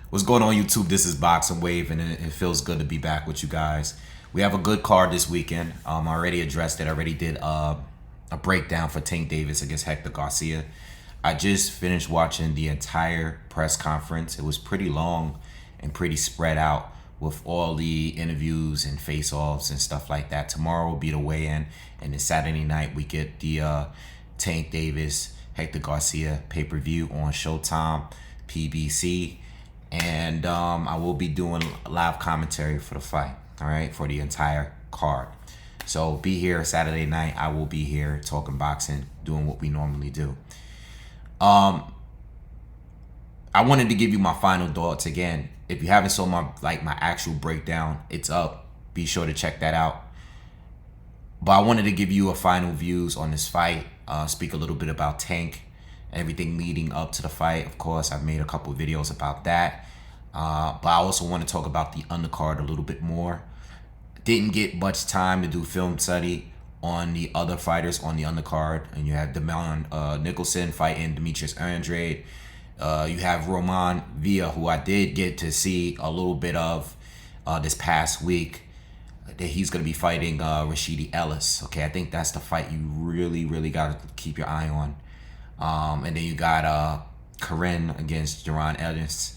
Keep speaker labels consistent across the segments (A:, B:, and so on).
A: What's going on, YouTube? This is Boxingwave, and it feels good to be back with you guys. We have a good card this weekend. I already addressed it. I already did a breakdown for Tank Davis against Hector Garcia. I just finished watching the entire press conference. It was pretty long and pretty spread out with all the interviews and face-offs and stuff like that. Tomorrow will be the weigh-in, and then Saturday night we get the Tank Davis, Hector Garcia pay-per-view on Showtime, PBC. And I will be doing live commentary for the fight, all right, for the entire card. So be here Saturday night. I will be here talking boxing, doing what we normally do. I wanted to give you my final thoughts again. If you haven't saw my actual breakdown, it's up. Be sure to check that out. But I wanted to give you a final views on this fight. Speak a little bit about Tank. Everything leading up to the fight. Of course, I've made a couple of videos about that. But I also want to talk about the undercard a little bit more. Didn't get much time to do film study on the other fighters on the undercard. And you have Demond Nicholson fighting Demetrius Andrade. You have Roman Villa, who I did get to see a little bit of this past week. That he's going to be fighting Rashidi Ellis. Okay, I think that's the fight you really got to keep your eye on. And then you got Corinne against Jaron Ellis.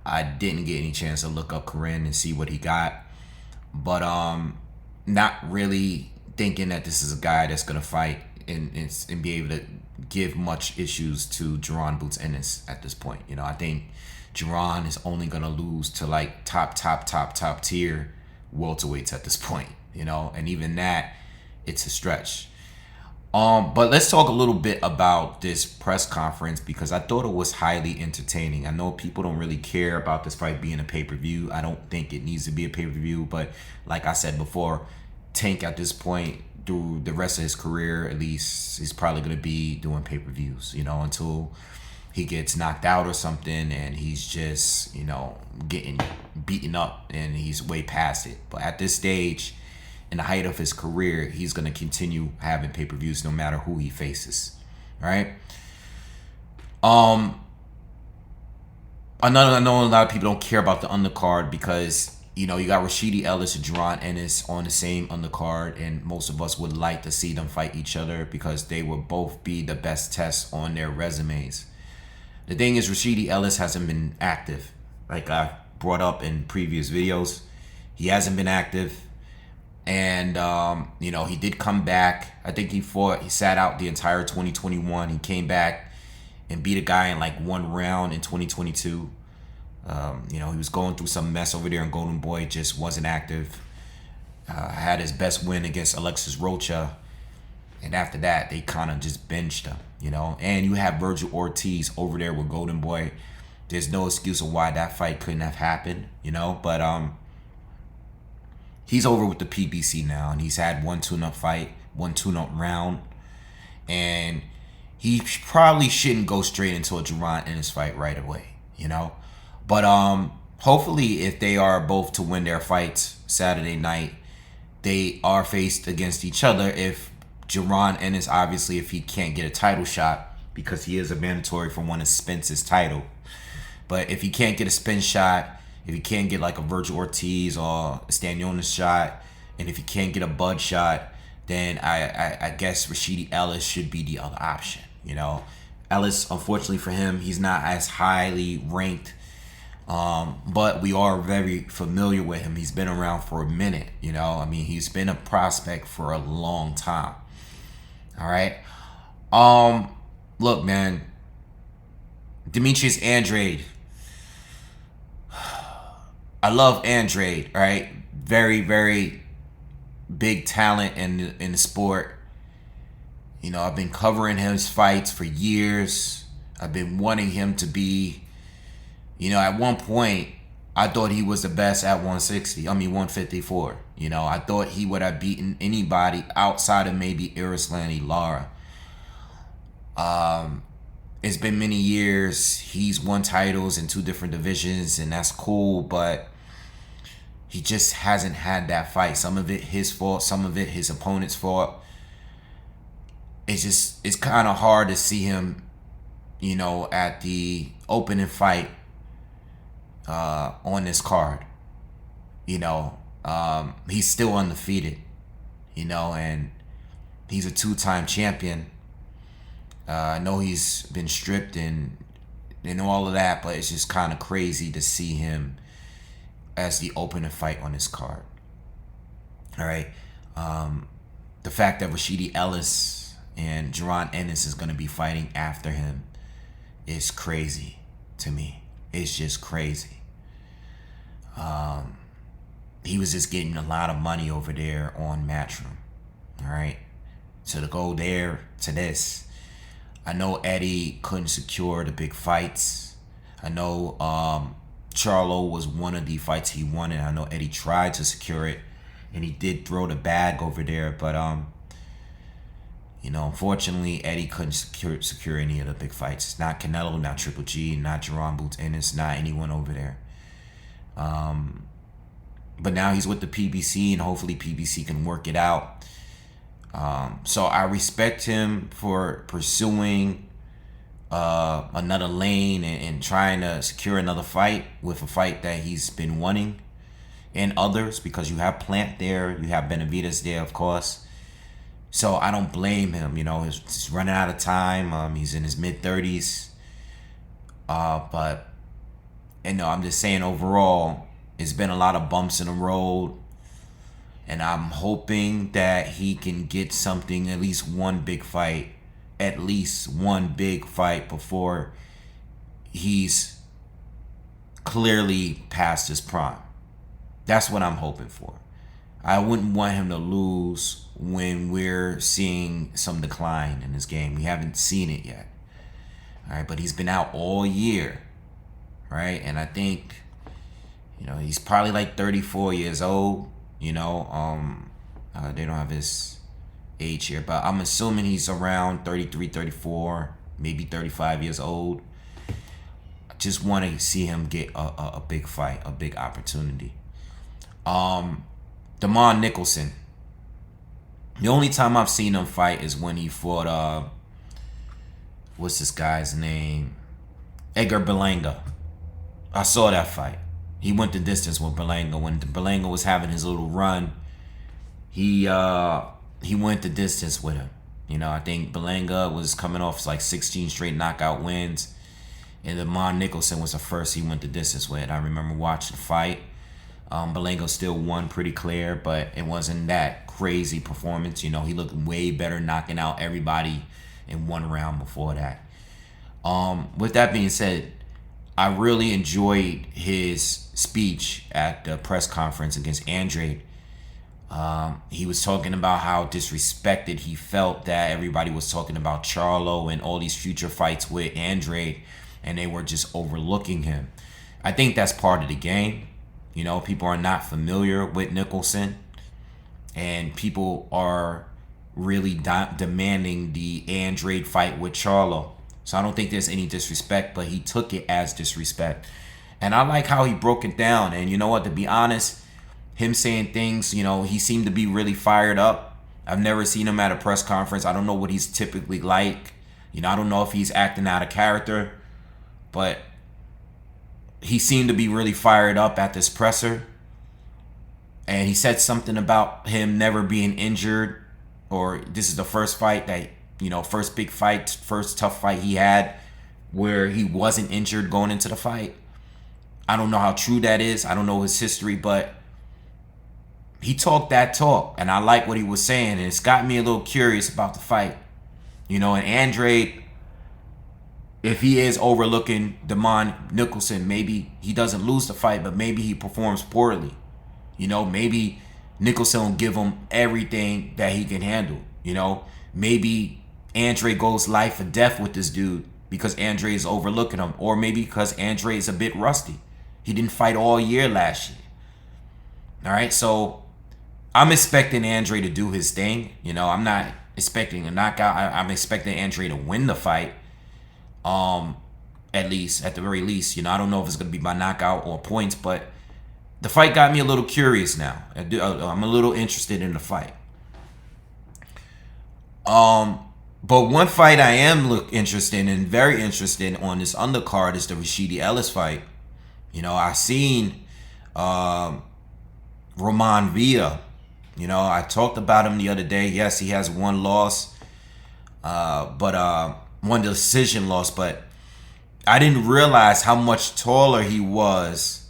A: I didn't get any chance to look up Corinne and see what he got, but not really thinking that this is a guy that's gonna fight and be able to give much issues to Jaron Boots Ennis at this point. You know, I think Jaron is only gonna lose to like top tier welterweights at this point. You know, and even that, it's a stretch. But let's talk a little bit about this press conference because I thought it was highly entertaining. I know people don't really care about this fight being a pay-per-view. I don't think it needs to be a pay-per-view, but like I said before, Tank at this point, through the rest of his career, at least, he's probably going to be doing pay-per-views, you know, until he gets knocked out or something and he's just, you know, getting beaten up and he's way past it. But at this stage, in the height of his career, he's going to continue having pay-per-views no matter who he faces. All right. I know a lot of people don't care about the undercard because, you know, you got Rashidi Ellis and Jaron Ennis on the same undercard, and most of us would like to see them fight each other because they will both be the best tests on their resumes. The thing is, Rashidi Ellis hasn't been active. Like I brought up in previous videos, he hasn't been active. And, you know, he did come back. I think he sat out the entire 2021. He came back and beat a guy in like one round in 2022. You know, he was going through some mess over there in Golden Boy, just wasn't active. Had his best win against Alexis Rocha. And after that, they kind of just benched him, you know. And you have Virgil Ortiz over there with Golden Boy. There's no excuse of why that fight couldn't have happened, you know. But, he's over with the PBC now, and he's had one tune-up fight, one tune-up round, and he probably shouldn't go straight into a Jaron Ennis fight right away, you know. But hopefully, if they are both to win their fights Saturday night, they are faced against each other. If Jaron Ennis, obviously, if he can't get a title shot, because he is a mandatory for one of Spence's title, but if he can't get a Spence shot, if he can't get like a Virgil Ortiz or a Stanionis shot, and if he can't get a Bud shot, then I guess Rashidi Ellis should be the other option. You know, Ellis, unfortunately for him, he's not as highly ranked, but we are very familiar with him. He's been around for a minute. You know, I mean, he's been a prospect for a long time. All right. Look, man, Demetrius Andrade. I love Andrade, right? Very big talent in the sport. You know, I've been covering his fights for years. I've been wanting him to be, you know, at one point, I thought he was the best at 154. You know, I thought he would have beaten anybody outside of maybe Arislani Lara. It's been many years. He's won titles in 2 different divisions, and that's cool, but he just hasn't had that fight. Some of it his fault, some of it his opponent's fault. It's kind of hard to see him, you know, at the opening fight on this card. You know, he's still undefeated. You know, and he's a 2-time champion. I know he's been stripped and all of that, but it's just kind of crazy to see him as the opening fight on this card. All right. The fact that Rashidi Ellis and Jaron Ennis is going to be fighting after him is crazy to me. It's just crazy. He was just getting a lot of money over there on Matchroom. All right. So to go there to this, I know Eddie couldn't secure the big fights. I know Charlo was one of the fights he wanted. I know Eddie tried to secure it, and he did throw the bag over there. But you know, unfortunately, Eddie couldn't secure any of the big fights. Not Canelo, not Triple G, not Jerron Boots Ennis, not anyone over there. But now he's with the PBC, and hopefully PBC can work it out. So I respect him for pursuing another lane and trying to secure another fight with a fight that he's been wanting, and others, because you have Plant there, you have Benavidez there, of course. So I don't blame him. You know, he's running out of time. He's in his mid-30s. But, you know, I'm just saying overall, it's been a lot of bumps in the road. And I'm hoping that he can get something, at least one big fight before he's clearly past his prime. That's what I'm hoping for. I wouldn't want him to lose when we're seeing some decline in his game. We haven't seen it yet. All right, but he's been out all year, right? And I think, you know, he's probably like 34 years old. You know, they don't have his age here, but I'm assuming he's around 33, 34, maybe 35 years old. I just want to see him get a big fight, a big opportunity. Damon Nicholson. The only time I've seen him fight is when he fought, what's this guy's name? Edgar Berlanga. I saw that fight. He went the distance with Berlanga. When Berlanga was having his little run, he went the distance with him. You know, I think Berlanga was coming off like 16 straight knockout wins, and Damon Nicholson was the first he went the distance with. I remember watching the fight. Berlanga still won pretty clear, but it wasn't that crazy performance. You know, he looked way better knocking out everybody in one round before that. With that being said, I really enjoyed his speech at the press conference against Andrade. He was talking about how disrespected he felt that everybody was talking about Charlo and all these future fights with Andrade, and they were just overlooking him. I think that's part of the game. You know, people are not familiar with Nicholson, and people are really demanding the Andrade fight with Charlo. So I don't think there's any disrespect, but he took it as disrespect. And I like how he broke it down. And you know what, to be honest, him saying things, you know, he seemed to be really fired up. I've never seen him at a press conference. I don't know what he's typically like. You know, I don't know if he's acting out of character, but he seemed to be really fired up at this presser. And he said something about him never being injured, or this is the first fight that, you know, first big fight, first tough fight he had where he wasn't injured going into the fight. I don't know how true that is. I don't know his history, but he talked that talk, and I like what he was saying, and it's got me a little curious about the fight. You know, and Andrade, if he is overlooking Damon Nicholson, maybe he doesn't lose the fight, but maybe he performs poorly. You know, maybe Nicholson will give him everything that he can handle. You know, maybe Andrade goes life or death with this dude because Andrade is overlooking him, or maybe because Andrade is a bit rusty. He didn't fight all year last year. All right, so I'm expecting Andrade to do his thing. You know, I'm not expecting a knockout. I'm expecting Andrade to win the fight. At the very least. You know, I don't know if it's going to be by knockout or points, but the fight got me a little curious now. I'm a little interested in the fight. But one fight I am interested in, very interested on this undercard, is the Rashidi Ellis fight. I seen Roman Villa. I talked about him the other day. Yes, he has one loss, but one decision loss. But I didn't realize how much taller he was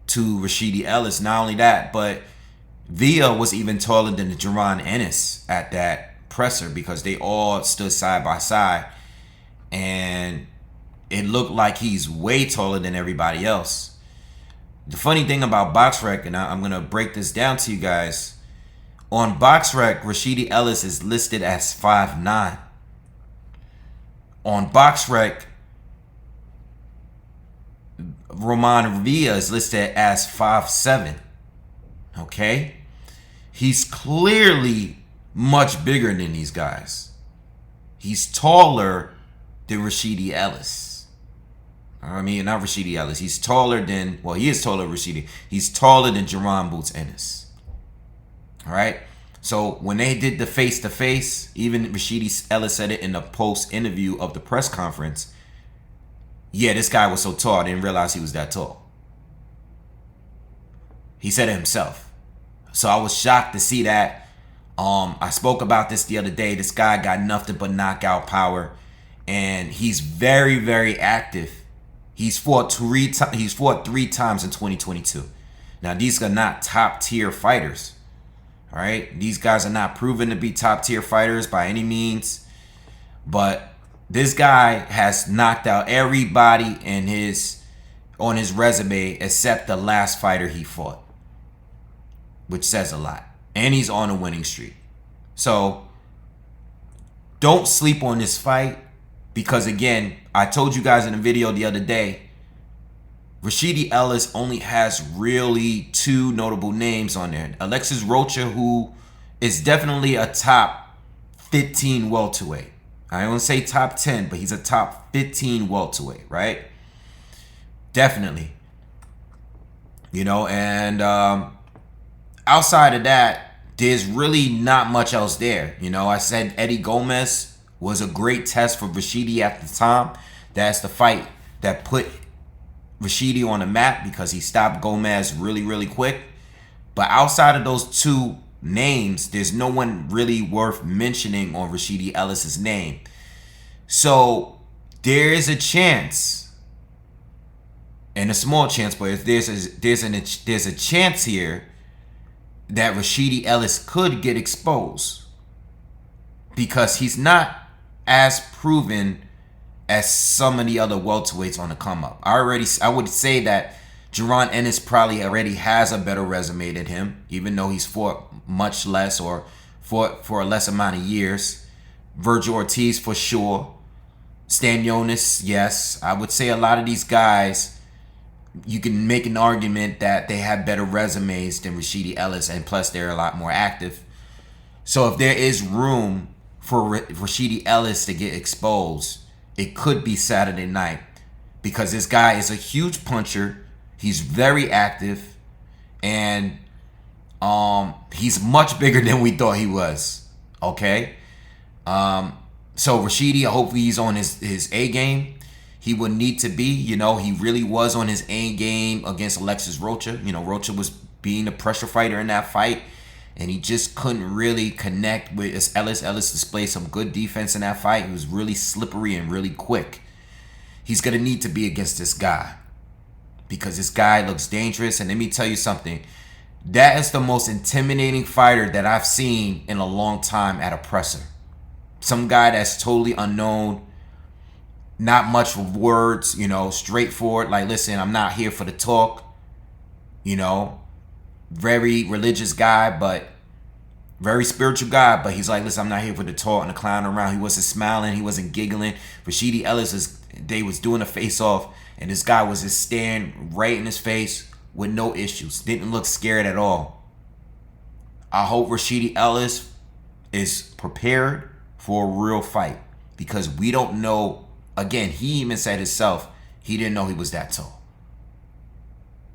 A: to Rashidi Ellis. Not only that, but Villa was even taller than Jaron Ennis at that presser because they all stood side by side. And it looked like he's way taller than everybody else. The funny thing about BoxRec, and I'm going to break this down to you guys. On BoxRec, Rashidi Ellis is listed as 5'9". On BoxRec, Roman Villa is listed as 5'7". Okay? He's clearly much bigger than these guys. He's taller than Rashidi Ellis. I mean, not Rashidi Ellis. He's taller than, well, he is taller than Rashidi. He's taller than Jaron Boots Ennis. All right? So when they did the face-to-face, even Rashidi Ellis said it in the post-interview of the press conference, yeah, this guy was so tall, I didn't realize he was that tall. He said it himself. So I was shocked to see that. I spoke about this the other day. This guy got nothing but knockout power, and he's very, very active. He's fought three times in 2022. Now, these are not top-tier fighters. All right? These guys are not proven to be top-tier fighters by any means. But this guy has knocked out everybody on his resume except the last fighter he fought, which says a lot. And he's on a winning streak. So, don't sleep on this fight. Because again, I told you guys in a video the other day, Rashidi Ellis only has really two notable names on there. Alexis Rocha, who is definitely a top 15 welterweight. I don't say top 10, but he's a top 15 welterweight, right? Definitely. And outside of that, there's really not much else there. I said Eddie Gomez was a great test for Rashidi at the time. That's the fight that put Rashidi on the map because he stopped Gomez really, really quick. But outside of those two names, there's no one really worth mentioning on Rashidi Ellis's name. So there is a chance, and a small chance, but there's a chance here that Rashidi Ellis could get exposed because he's not as proven as some of the other welterweights on the come up. I would say that Jaron Ennis probably already has a better resume than him, even though he's fought much less or fought for a less amount of years. Virgil Ortiz for sure. Stanionis, yes. I would say a lot of these guys, you can make an argument that they have better resumes than Rashidi Ellis, and plus they're a lot more active. So if there is room for Rashidi Ellis to get exposed, it could be Saturday night because this guy is a huge puncher. He's very active, and he's much bigger than we thought he was. Okay, so Rashidi, hopefully he's on his A game. He would need to be. He really was on his A game against Alexis Rocha. Rocha was being the pressure fighter in that fight, and he just couldn't really connect with Ellis. Ellis displayed some good defense in that fight. He was really slippery and really quick. He's going to need to be against this guy because this guy looks dangerous. And let me tell you something. That is the most intimidating fighter that I've seen in a long time at a presser. Some guy that's totally unknown, not much words, straightforward. Like, listen, I'm not here for the talk, very religious guy, but very spiritual guy. But he's like, listen, I'm not here for the talk and the clown around. He wasn't smiling. He wasn't giggling. Rashidi Ellis, they was doing a face-off, and this guy was just staring right in his face with no issues. Didn't look scared at all. I hope Rashidi Ellis is prepared for a real fight because we don't know. Again, he even said himself, he didn't know he was that tall.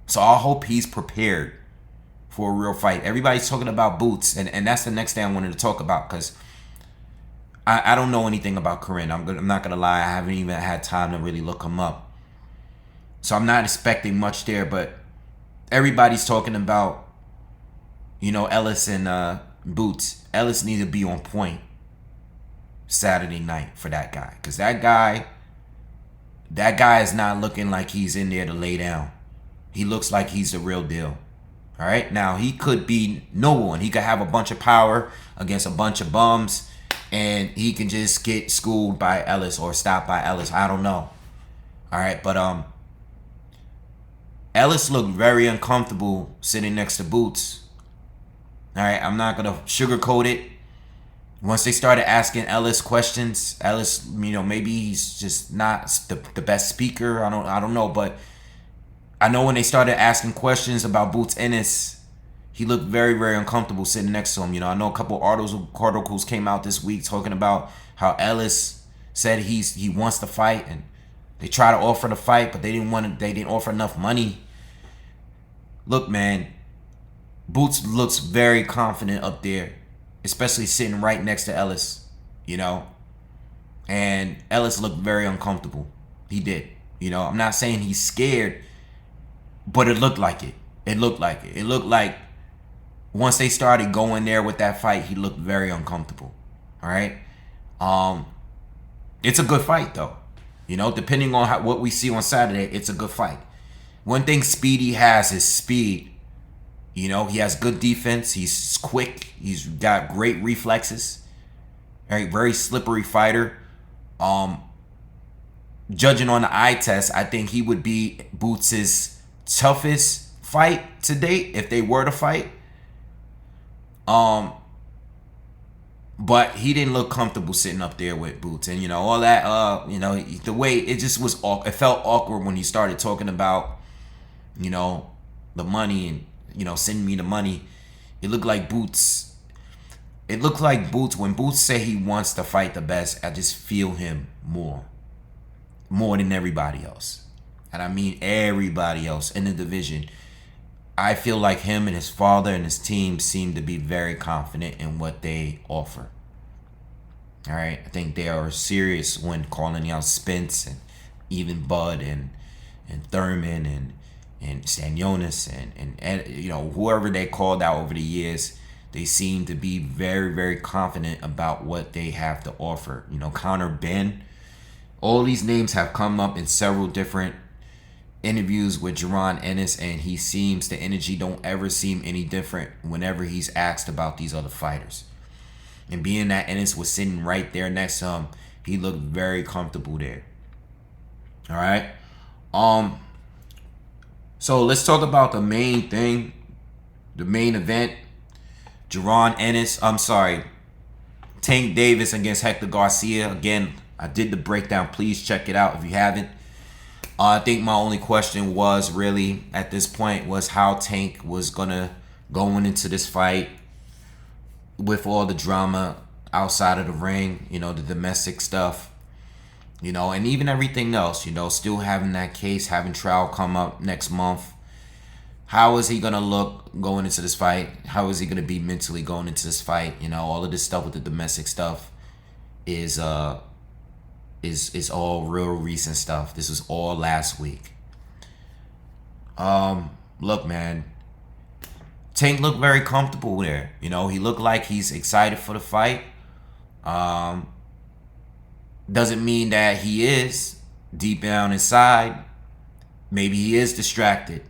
A: So I hope he's prepared for a real fight. Everybody's talking about Boots, and that's the next thing I wanted to talk about because I don't know anything about Corinne. I'm not going to lie. I haven't even had time to really look him up. So I'm not expecting much there, but everybody's talking about, Ellis and Boots. Ellis needs to be on point Saturday night for that guy. Because that guy is not looking like he's in there to lay down. He looks like he's the real deal. All right? Now, he could be no one. He could have a bunch of power against a bunch of bums, and he can just get schooled by Ellis or stopped by Ellis. I don't know. All right? But Ellis looked very uncomfortable sitting next to Boots. All right? I'm not going to sugarcoat it. Once they started asking Ellis questions, Ellis, maybe he's just not the best speaker. I don't know, but I know when they started asking questions about Boots Ennis, he looked very, very uncomfortable sitting next to him. I know a couple articles came out this week talking about how Ellis said he wants to fight, and they tried to offer the fight, but they didn't offer enough money. Look, man, Boots looks very confident up there, especially sitting right next to Ellis, and Ellis looked very uncomfortable. He did. I'm not saying he's scared, but it looked like it. It looked like once they started going there with that fight, he looked very uncomfortable. All right. It's a good fight though. Depending on what we see on Saturday, it's a good fight. One thing Speedy has is speed. He has good defense. He's quick. He's got great reflexes. Very, very slippery fighter. Judging on the eye test, I think he would be Boots' toughest fight to date if they were to fight. But he didn't look comfortable sitting up there with Boots, and all that. The way it just was, it felt awkward when he started talking about, the money and sending me the money. It looked like Boots. When Boots say he wants to fight the best, I just feel him more than everybody else. And I mean everybody else in the division. I feel like him and his father and his team seem to be very confident in what they offer. All right. I think they are serious when calling out Spence and even Bud and Thurman and Stanionis and whoever they called out over the years. They seem to be very, very confident about what they have to offer. Conor Ben. All these names have come up in several different interviews with Jaron Ennis, and the energy don't ever seem any different whenever he's asked about these other fighters. And being that Ennis was sitting right there next to him, he looked very comfortable there. All right. So let's talk about the main thing, the main event. Tank Davis against Hector Garcia. Again, I did the breakdown. Please check it out if you haven't. I think my only question was really at this point was how Tank was gonna going into this fight with all the drama outside of the ring, the domestic stuff, and even everything else, still having that case, having trial come up next month. How is he gonna look going into this fight? How is he gonna be mentally going into this fight? All of this stuff with the domestic stuff is all real recent stuff. This was all last week. Look, man, Tank looked very comfortable there. He looked like he's excited for the fight. Doesn't mean that he is deep down inside. Maybe he is distracted,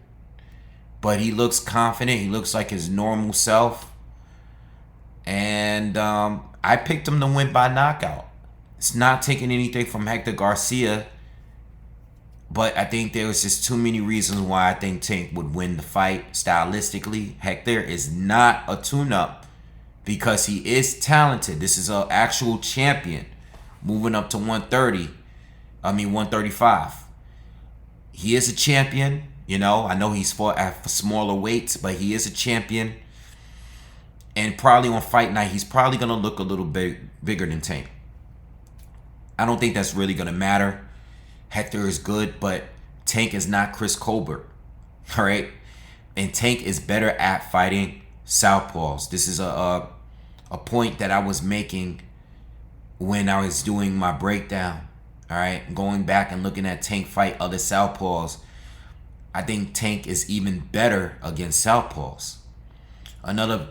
A: but he looks confident. He looks like his normal self. And I picked him to win by knockout. It's not taking anything from Hector Garcia, but I think there was just too many reasons why I think Tank would win the fight stylistically. Hector is not a tune-up because he is talented. This is an actual champion moving up to 135. He is a champion. I know he's fought at smaller weights, but he is a champion. And probably on fight night, he's probably going to look a little bit bigger than Tank. I don't think that's really going to matter. Hector is good, but Tank is not Chris Colbert. All right? And Tank is better at fighting southpaws. This is a point that I was making when I was doing my breakdown. All right? Going back and looking at Tank fight other southpaws. I think Tank is even better against southpaws. Another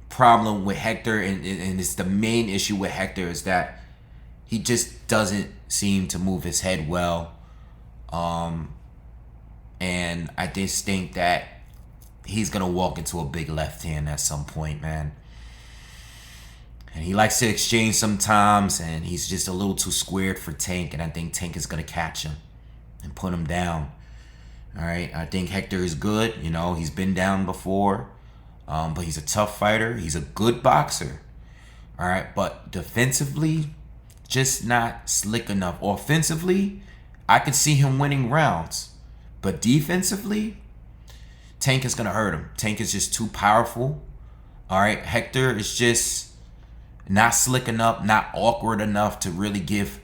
A: problem with Hector, and it's the main issue with Hector, is that he just doesn't seem to move his head well. And I just think that he's going to walk into a big left hand at some point, man. And he likes to exchange sometimes, and he's just a little too squared for Tank, and I think Tank is going to catch him and put him down. All right, I think Hector is good. You know, he's been down before, but he's a tough fighter. He's a good boxer. All right, but defensively, just not slick enough. Offensively, I could see him winning rounds, but defensively, Tank is going to hurt him. Tank is just too powerful. All right, Hector is just not slick enough, not awkward enough to really give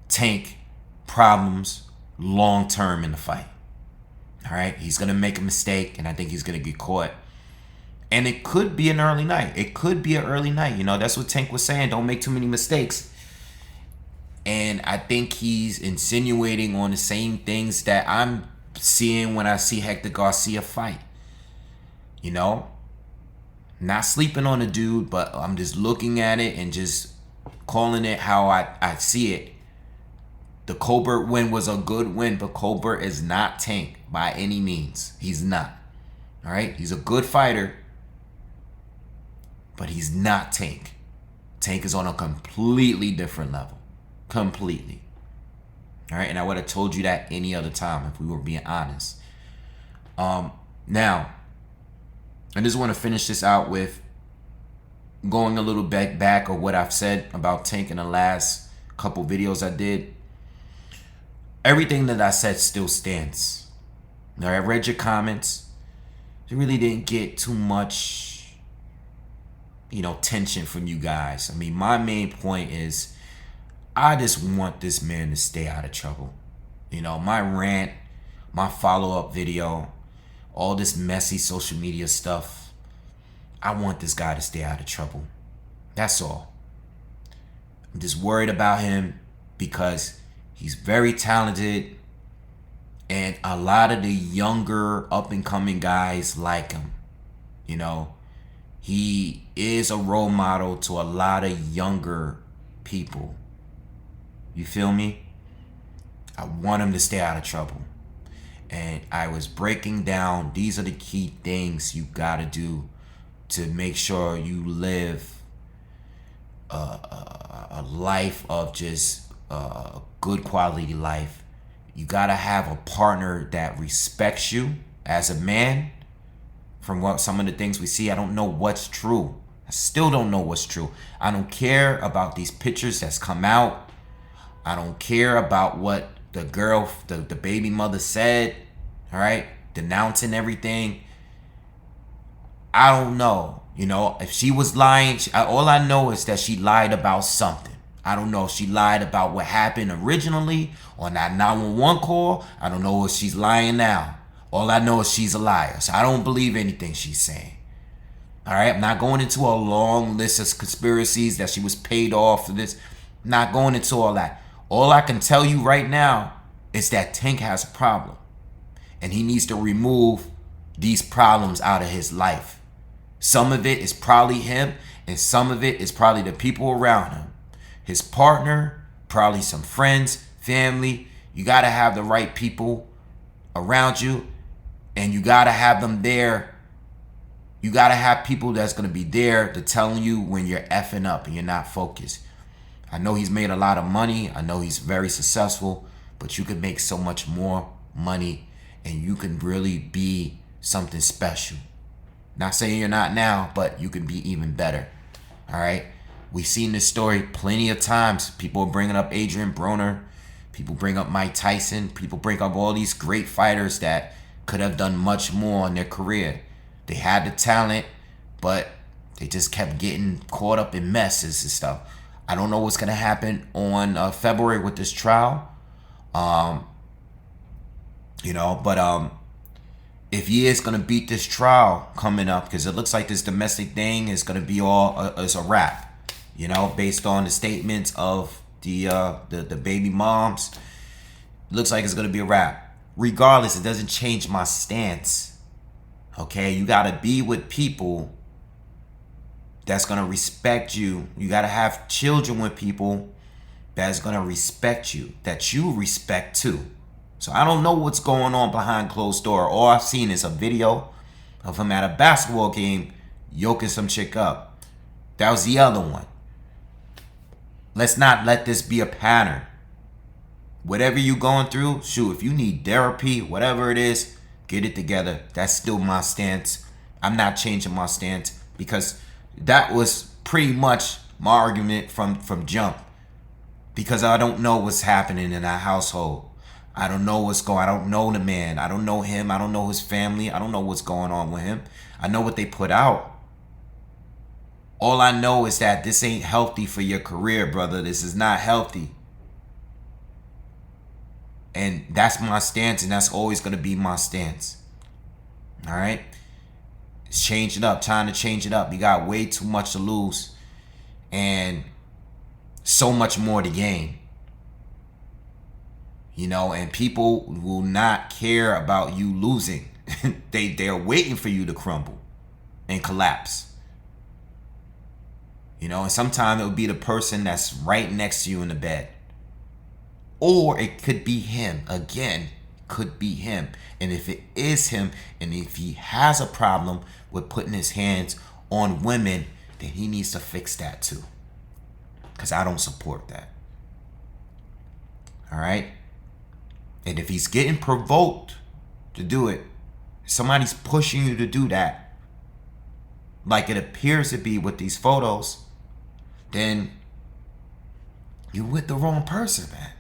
A: Tank problems long term in the fight. All right, he's going to make a mistake, and I think he's going to get caught. And it could be an early night. It could be an early night. You know, that's what Tank was saying. Don't make too many mistakes. And I think he's insinuating on the same things that I'm seeing when I see Hector Garcia fight. You know? Not sleeping on the dude, but I'm just looking at it and just calling it how I see it. The Colbert win was a good win, but Colbert is not Tank by any means. He's not. All right? He's a good fighter, but he's not Tank. Tank is on a completely different level. Completely. All right? And I would have told you that any other time if we were being honest. Now, I just want to finish this out with going a little bit back of what I've said about Tank in the last couple videos I did. Everything that I said still stands. Now, I read your comments. You really didn't get too much, tension from you guys. I mean, my main point is I just want this man to stay out of trouble. My rant, my follow-up video, all this messy social media stuff. I want this guy to stay out of trouble. That's all. I'm just worried about him because he's very talented, and a lot of the younger up-and-coming guys like him. He is a role model to a lot of younger people. You feel me? I want him to stay out of trouble. And I was breaking down, these are the key things you gotta do to make sure you live a life of just a good quality life. You gotta have a partner that respects you as a man. From what some of the things we see, I don't know what's true. I still don't know what's true. I don't care about these pictures that's come out. I don't care about what the girl, the baby mother said, all right, denouncing everything. I don't know, if she was lying. All I know is that she lied about something. I don't know if she lied about what happened originally on that 911 call. I don't know if she's lying now. All I know is she's a liar. So I don't believe anything she's saying. All right, I'm not going into a long list of conspiracies that she was paid off for this. I'm not going into all that. All I can tell you right now is that Tank has a problem. And he needs to remove these problems out of his life. Some of it is probably him, and some of it is probably the people around him. His partner, probably some friends, family. You got to have the right people around you, and you got to have them there. You got to have people that's going to be there to tell you when you're effing up and you're not focused. I know he's made a lot of money. I know he's very successful, but you could make so much more money and you can really be something special. Not saying you're not now, but you can be even better. All right. We've seen this story plenty of times. People are bringing up Adrian Broner. People bring up Mike Tyson. People bring up all these great fighters that could have done much more in their career. They had the talent, but they just kept getting caught up in messes and stuff. I don't know what's going to happen on February with this trial. But if he is going to beat this trial coming up, because it looks like this domestic thing is going to be it's a wrap, based on the statements of the baby moms. It looks like it's going to be a wrap. regardless, it doesn't change my stance. Okay, you gotta be with people that's gonna respect you. You gotta have children with people that's gonna respect you, that you respect too. So I don't know what's going on behind closed door. All I've seen is a video of him at a basketball game yoking some chick up. That was the other one. Let's not let this be a pattern. Whatever you going through, shoot, if you need therapy, whatever it is, get it together. That's still my stance. I'm not changing my stance because that was pretty much my argument from jump. Because I don't know what's happening in that household. I don't know what's going on. I don't know the man. I don't know him. I don't know his family. I don't know what's going on with him. I know what they put out. All I know is that this ain't healthy for your career, brother. This is not healthy. And that's my stance, and that's always going to be my stance. All right? It's changing up, trying to change it up. You got way too much to lose and so much more to gain. You know, and people will not care about you losing. They're waiting for you to crumble and collapse. You know, and sometimes it would be the person that's right next to you in the bed. Or it could be him. Again, could be him. And if it is him, and if he has a problem with putting his hands on women, then he needs to fix that too. Because I don't support that. All right? And if he's getting provoked to do it, somebody's pushing you to do that, like it appears to be with these photos, then you're with the wrong person, man.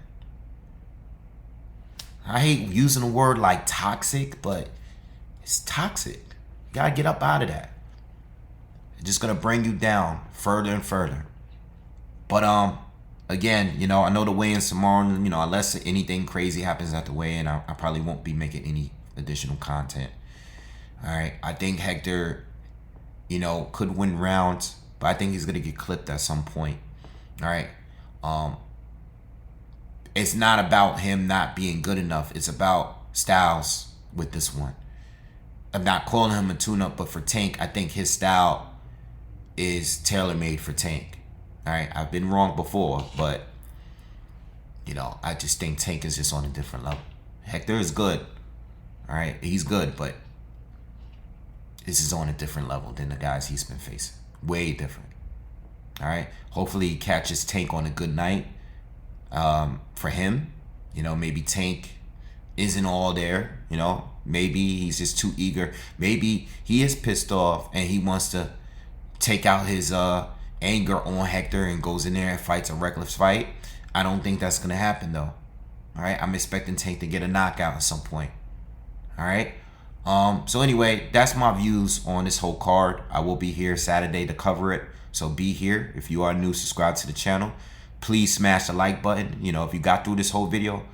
A: I hate using a word like toxic, but it's toxic. You gotta get up out of that. It's just gonna bring you down further and further. But again, you know, I know the weigh-in's tomorrow. You know, unless anything crazy happens at the weigh-in, I probably won't be making any additional content. All right, I think Hector, you know, could win rounds, but I think he's gonna get clipped at some point. All right. It's not about him not being good enough. It's about styles with this one. I'm not calling him a tune-up, but for Tank, I think his style is tailor-made for Tank. All right, I've been wrong before, but, you know, I just think Tank is just on a different level. Hector is good. All right, he's good, but this is on a different level than the guys he's been facing. Way different. All right, hopefully he catches Tank on a good night. For him, you know, maybe Tank isn't all there, you know, maybe he's just too eager, maybe he is pissed off and he wants to take out his anger on Hector and goes in there and fights a reckless fight. I don't think that's gonna happen though. All right, I'm expecting Tank to get a knockout at some point. All right, so anyway, that's my views on this whole card. I will be here Saturday to cover it, so be here. If you are new, subscribe to the channel. Please smash the like button. You know, if you got through this whole video,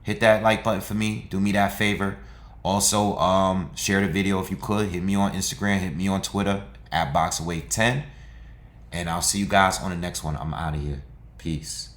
A: hit that like button for me. Do me that favor. Also, share the video if you could. Hit me on Instagram. Hit me on Twitter at Boxingwave10. And I'll see you guys on the next one. I'm out of here. Peace.